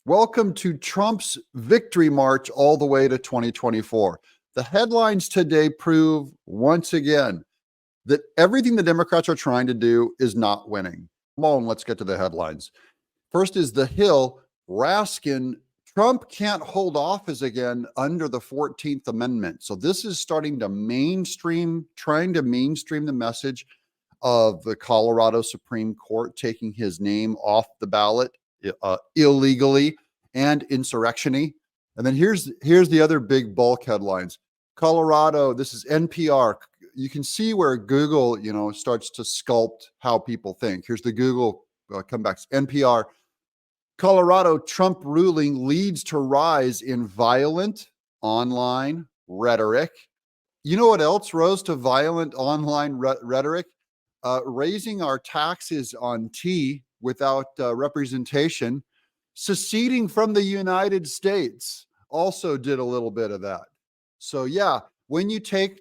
Welcome to Trump's victory march all the way to 2024. The headlines today prove once again that everything the Democrats are trying to do is not winning. Come on, let's get to the headlines. First is The Hill. Raskin, Trump can't hold office again under the 14th Amendment. So this is starting to trying to mainstream the message of the Colorado Supreme Court taking his name off the ballot illegally and insurrectiony. And then here's the other big bulk headlines. Colorado, this is NPR. You can see where Google, starts to sculpt how people think. Here's the Google comebacks. NPR, Colorado Trump ruling leads to rise in violent online rhetoric. You know what else rose to violent online rhetoric? Raising our taxes on tea without representation, seceding from the United States also did a little bit of that. So yeah, when you take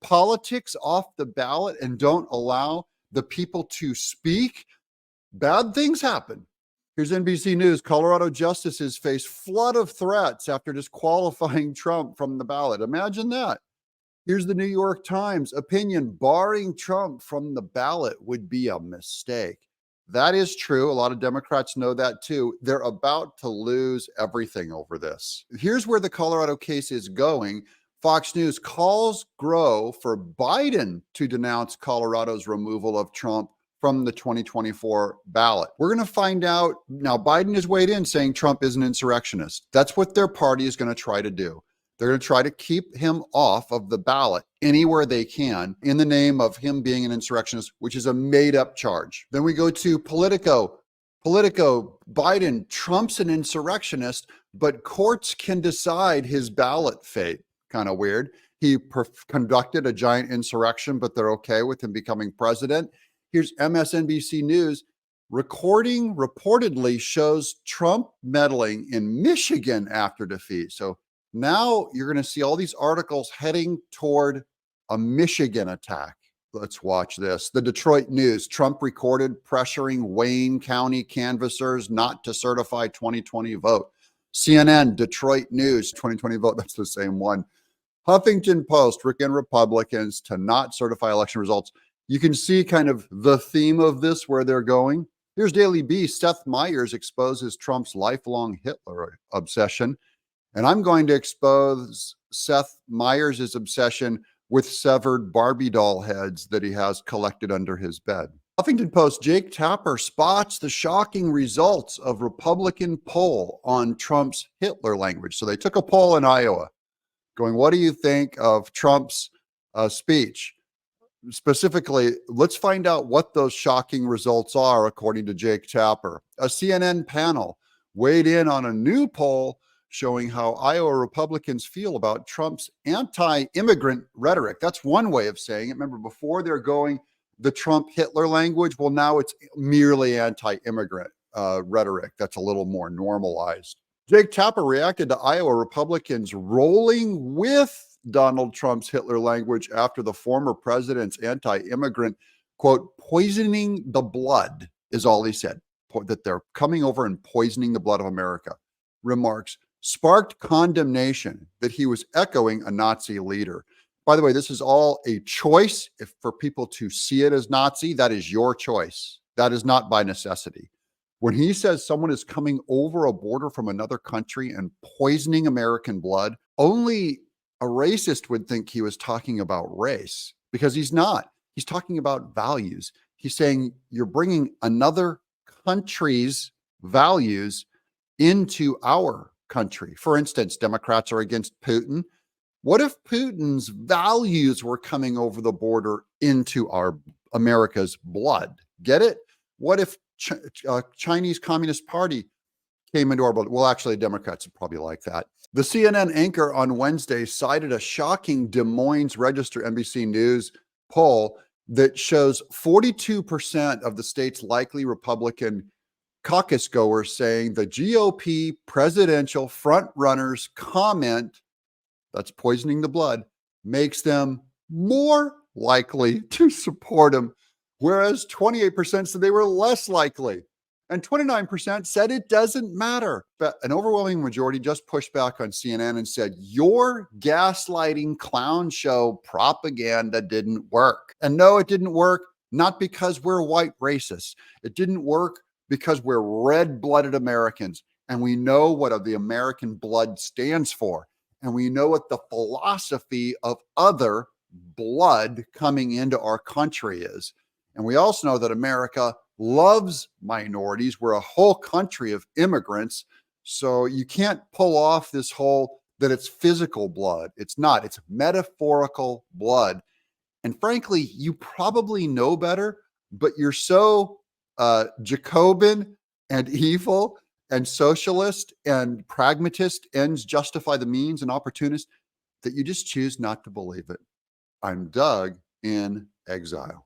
politics off the ballot and don't allow the people to speak, bad things happen. Here's NBC News. Colorado justices face flood of threats after disqualifying Trump from the ballot. Imagine that. Here's the New York Times. Opinion, barring Trump from the ballot would be a mistake. That is true. A lot of Democrats know that too. They're about to lose everything over this. Here's where the Colorado case is going. Fox News calls grow for Biden to denounce Colorado's removal of Trump from the 2024 ballot. We're going to find out. Now, Biden has weighed in saying Trump is an insurrectionist. That's what their party is going to try to do. They're going to try to keep him off of the ballot anywhere they can in the name of him being an insurrectionist, which is a made-up charge. Then we go to Politico. Biden, Trump's an insurrectionist, but courts can decide his ballot fate. Kind of weird. He conducted a giant insurrection, but they're okay with him becoming president. Here's MSNBC News. Recording reportedly shows Trump meddling in Michigan after defeat. So now you're going to see all these articles heading toward a Michigan attack. Let's watch this. The Detroit News. Trump recorded pressuring Wayne County canvassers not to certify 2020 vote. CNN, Detroit News, 2020 vote. That's the same one. Huffington Post, and Republicans to not certify election results. You can see kind of the theme of this, where they're going. Here's Daily Beast. Seth Meyers exposes Trump's lifelong Hitler obsession. And I'm going to expose Seth Meyers' obsession with severed Barbie doll heads that he has collected under his bed. Huffington Post, Jake Tapper spots the shocking results of Republican poll on Trump's Hitler language. So they took a poll in Iowa going, what do you think of Trump's speech? Specifically, let's find out what those shocking results are, according to Jake Tapper. A CNN panel weighed in on a new poll showing how Iowa Republicans feel about Trump's anti-immigrant rhetoric. That's one way of saying it. Remember, before they're going the Trump Hitler language. Well, now it's merely anti-immigrant rhetoric. That's a little more normalized. Jake Tapper reacted to Iowa Republicans rolling with Donald Trump's Hitler language after the former president's anti-immigrant, quote, poisoning the blood is all he said, that they're coming over and poisoning the blood of America. Remarks sparked condemnation that he was echoing a Nazi leader. By the way, this is all a choice. If for people to see it as Nazi, that is your choice. That is not by necessity. When he says someone is coming over a border from another country and poisoning American blood, only a racist would think he was talking about race, because he's not. He's talking about values. He's saying you're bringing another country's values into our country. For instance, Democrats are against Putin. What if Putin's values were coming over the border into our America's blood? Get it? What if Chinese Communist Party came into our blood? Well, actually, Democrats would probably like that. The CNN anchor on Wednesday cited a shocking Des Moines Register NBC News poll that shows 42% of the state's likely Republican caucus goers saying the GOP presidential frontrunners comment, that's poisoning the blood, makes them more likely to support him, whereas 28% said they were less likely. And 29% said it doesn't matter. But an overwhelming majority just pushed back on CNN and said, your gaslighting clown show propaganda didn't work. And no, it didn't work, not because we're white racists. It didn't work because we're red-blooded Americans. And we know what the American blood stands for. And we know what the philosophy of other blood coming into our country is. And we also know that America loves minorities. We're a whole country of immigrants. So you can't pull off this whole that it's physical blood. It's not, it's metaphorical blood. And frankly, you probably know better, but you're so Jacobin and evil and socialist and pragmatist, ends justify the means, and opportunist, that you just choose not to believe it. I'm Doug in exile.